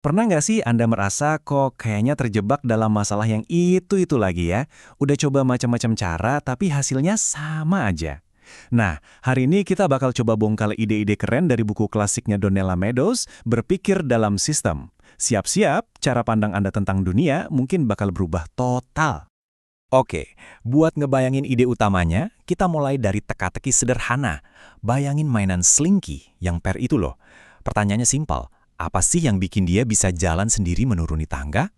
Pernah nggak sih Anda merasa kok kayaknya terjebak dalam masalah yang itu lagi ya? Udah coba macam-macam cara, tapi hasilnya sama aja. Nah, hari ini kita bakal coba bongkar ide-ide keren dari buku klasiknya Donella Meadows, Berpikir dalam Sistem. Siap-siap, cara pandang Anda tentang dunia mungkin bakal berubah total. Oke, buat ngebayangin ide utamanya, kita mulai dari teka-teki sederhana. Bayangin mainan Slinky yang pair itu loh. Pertanyaannya simpel, apa sih yang bikin dia bisa jalan sendiri menuruni tangga?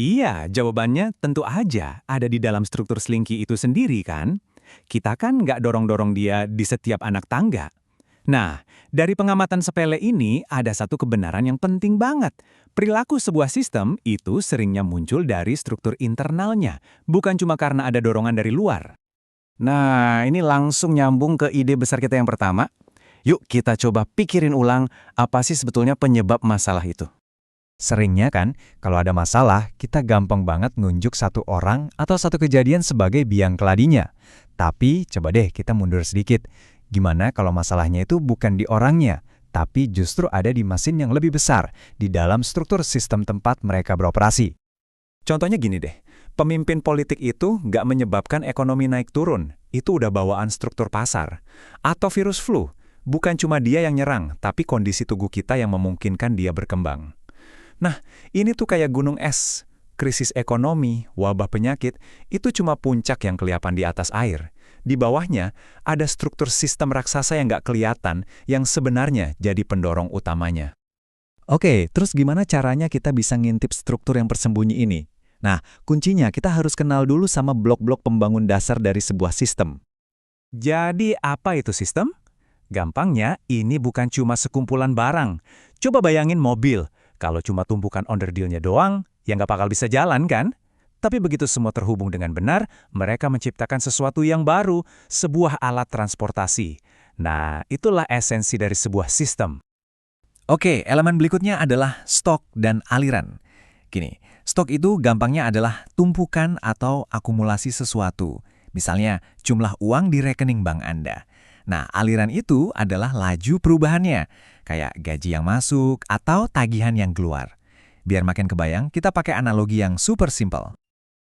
Iya, jawabannya tentu aja ada di dalam struktur Slinky itu sendiri kan? Kita kan nggak dorong-dorong dia di setiap anak tangga. Nah, dari pengamatan sepele ini ada satu kebenaran yang penting banget. Perilaku sebuah sistem itu seringnya muncul dari struktur internalnya, bukan cuma karena ada dorongan dari luar. Nah, ini langsung nyambung ke ide besar kita yang pertama. Yuk kita coba pikirin ulang apa sih sebetulnya penyebab masalah itu. Seringnya kan, kalau ada masalah, kita gampang banget nunjuk satu orang atau satu kejadian sebagai biang keladinya. Tapi coba deh kita mundur sedikit. Gimana kalau masalahnya itu bukan di orangnya, tapi justru ada di mesin yang lebih besar, di dalam struktur sistem tempat mereka beroperasi. Contohnya gini deh, pemimpin politik itu nggak menyebabkan ekonomi naik turun, itu udah bawaan struktur pasar. Atau virus flu, bukan cuma dia yang nyerang, tapi kondisi tubuh kita yang memungkinkan dia berkembang. Nah, ini tuh kayak gunung es. Krisis ekonomi, wabah penyakit, itu cuma puncak yang kelihatan di atas air. Di bawahnya, ada struktur sistem raksasa yang nggak kelihatan, yang sebenarnya jadi pendorong utamanya. Oke, terus gimana caranya kita bisa ngintip struktur yang tersembunyi ini? Nah, kuncinya kita harus kenal dulu sama blok-blok pembangun dasar dari sebuah sistem. Jadi apa itu sistem? Gampangnya, ini bukan cuma sekumpulan barang. Coba bayangin mobil. Kalau cuma tumpukan onderdilnya doang, ya nggak bakal bisa jalan kan? Tapi begitu semua terhubung dengan benar, mereka menciptakan sesuatu yang baru, sebuah alat transportasi. Nah, itulah esensi dari sebuah sistem. Oke, elemen berikutnya adalah stok dan aliran. Gini, stok itu gampangnya adalah tumpukan atau akumulasi sesuatu. Misalnya, jumlah uang di rekening bank Anda. Nah, aliran itu adalah laju perubahannya, kayak gaji yang masuk atau tagihan yang keluar. Biar makin kebayang, kita pakai analogi yang super simple.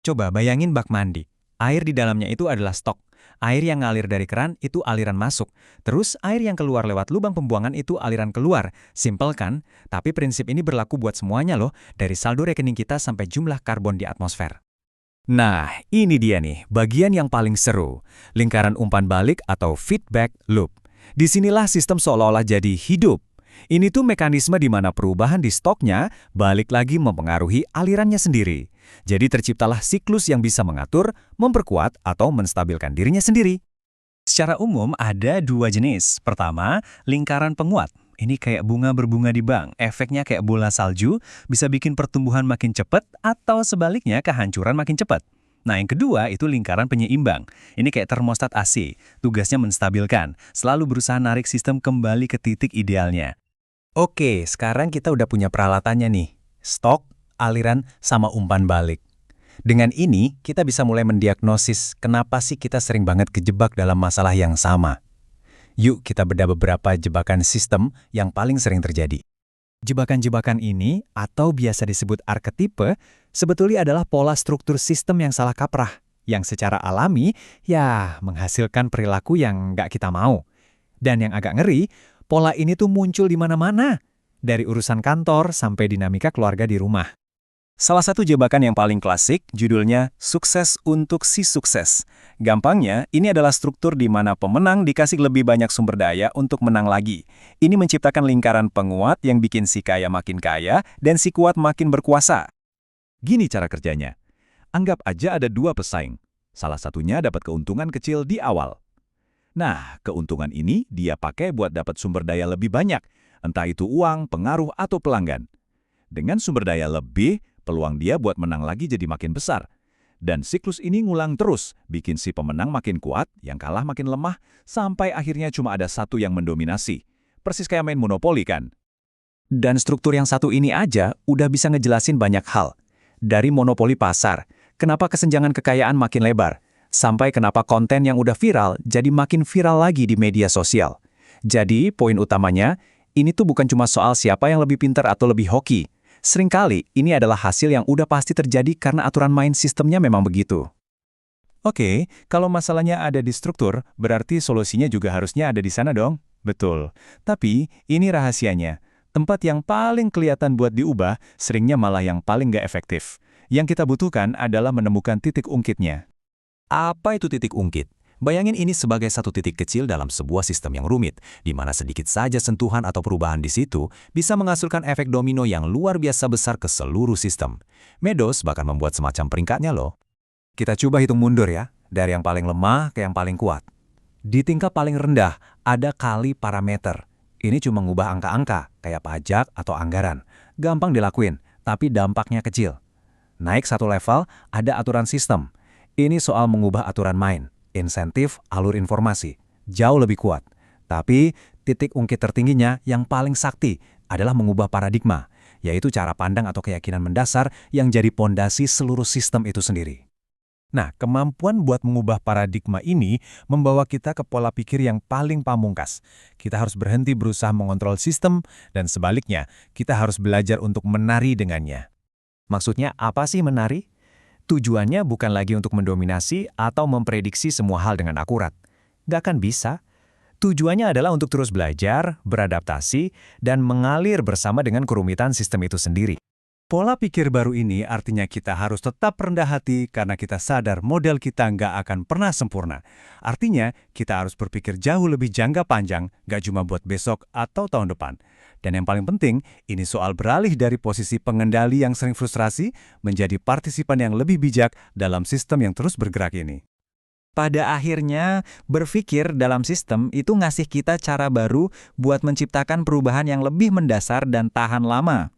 Coba bayangin bak mandi. Air di dalamnya itu adalah stok. Air yang ngalir dari keran itu aliran masuk. Terus air yang keluar lewat lubang pembuangan itu aliran keluar. Simple kan? Tapi prinsip ini berlaku buat semuanya loh, dari saldo rekening kita sampai jumlah karbon di atmosfer. Nah, ini dia nih, bagian yang paling seru. Lingkaran umpan balik atau feedback loop. Disinilah sistem seolah-olah jadi hidup. Ini tuh mekanisme di mana perubahan di stoknya balik lagi mempengaruhi alirannya sendiri. Jadi terciptalah siklus yang bisa mengatur, memperkuat, atau menstabilkan dirinya sendiri. Secara umum ada dua jenis. Pertama, lingkaran penguat. Ini kayak bunga berbunga di bank. Efeknya kayak bola salju, bisa bikin pertumbuhan makin cepat atau sebaliknya kehancuran makin cepat. Nah, yang kedua itu lingkaran penyeimbang. Ini kayak termostat AC. Tugasnya menstabilkan, selalu berusaha narik sistem kembali ke titik idealnya. Oke, sekarang kita udah punya peralatannya nih. Stok, aliran, sama umpan balik. Dengan ini, kita bisa mulai mendiagnosis kenapa sih kita sering banget kejebak dalam masalah yang sama. Yuk kita bedah beberapa jebakan sistem yang paling sering terjadi. Jebakan-jebakan ini, atau biasa disebut arketipe, sebetulnya adalah pola struktur sistem yang salah kaprah, yang secara alami, ya menghasilkan perilaku yang nggak kita mau. Dan yang agak ngeri, pola ini tuh muncul di mana-mana, dari urusan kantor sampai dinamika keluarga di rumah. Salah satu jebakan yang paling klasik, judulnya Sukses untuk si Sukses. Gampangnya, ini adalah struktur di mana pemenang dikasih lebih banyak sumber daya untuk menang lagi. Ini menciptakan lingkaran penguat yang bikin si kaya makin kaya dan si kuat makin berkuasa. Gini cara kerjanya. Anggap aja ada dua pesaing. Salah satunya dapat keuntungan kecil di awal. Nah, keuntungan ini dia pakai buat dapat sumber daya lebih banyak, entah itu uang, pengaruh, atau pelanggan. Dengan sumber daya lebih, peluang dia buat menang lagi jadi makin besar. Dan siklus ini ngulang terus, bikin si pemenang makin kuat, yang kalah makin lemah, sampai akhirnya cuma ada satu yang mendominasi. Persis kayak main monopoli kan? Dan struktur yang satu ini aja udah bisa ngejelasin banyak hal. Dari monopoli pasar, kenapa kesenjangan kekayaan makin lebar, sampai kenapa konten yang udah viral jadi makin viral lagi di media sosial. Jadi, poin utamanya, ini tuh bukan cuma soal siapa yang lebih pintar atau lebih hoki. Seringkali ini adalah hasil yang udah pasti terjadi karena aturan main sistemnya memang begitu. Oke, kalau masalahnya ada di struktur, berarti solusinya juga harusnya ada di sana dong? Betul. Tapi, ini rahasianya. Tempat yang paling kelihatan buat diubah, seringnya malah yang paling nggak efektif. Yang kita butuhkan adalah menemukan titik ungkitnya. Apa itu titik ungkit? Bayangin ini sebagai satu titik kecil dalam sebuah sistem yang rumit, di mana sedikit saja sentuhan atau perubahan di situ bisa menghasilkan efek domino yang luar biasa besar ke seluruh sistem. Meadows bahkan membuat semacam peringkatnya loh. Kita coba hitung mundur ya, dari yang paling lemah ke yang paling kuat. Di tingkat paling rendah, ada kali parameter. Ini cuma ngubah angka-angka, kayak pajak atau anggaran. Gampang dilakuin, tapi dampaknya kecil. Naik satu level, ada aturan sistem. Ini soal mengubah aturan main, insentif, alur informasi. Jauh lebih kuat. Tapi, titik ungkit tertingginya yang paling sakti adalah mengubah paradigma, yaitu cara pandang atau keyakinan mendasar yang jadi pondasi seluruh sistem itu sendiri. Nah, kemampuan buat mengubah paradigma ini membawa kita ke pola pikir yang paling pamungkas. Kita harus berhenti berusaha mengontrol sistem, dan sebaliknya, kita harus belajar untuk menari dengannya. Maksudnya apa sih menari? Tujuannya bukan lagi untuk mendominasi atau memprediksi semua hal dengan akurat. Nggak akan bisa. Tujuannya adalah untuk terus belajar, beradaptasi, dan mengalir bersama dengan kerumitan sistem itu sendiri. Pola pikir baru ini artinya kita harus tetap rendah hati karena kita sadar model kita nggak akan pernah sempurna. Artinya, kita harus berpikir jauh lebih jangka panjang, nggak cuma buat besok atau tahun depan. Dan yang paling penting, ini soal beralih dari posisi pengendali yang sering frustrasi menjadi partisipan yang lebih bijak dalam sistem yang terus bergerak ini. Pada akhirnya, berpikir dalam sistem itu ngasih kita cara baru buat menciptakan perubahan yang lebih mendasar dan tahan lama.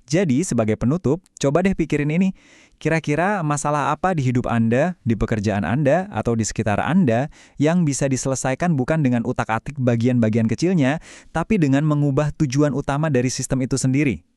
Jadi, sebagai penutup, coba deh pikirin ini. Kira-kira masalah apa di hidup Anda, di pekerjaan Anda, atau di sekitar Anda yang bisa diselesaikan bukan dengan utak-atik bagian-bagian kecilnya, tapi dengan mengubah tujuan utama dari sistem itu sendiri?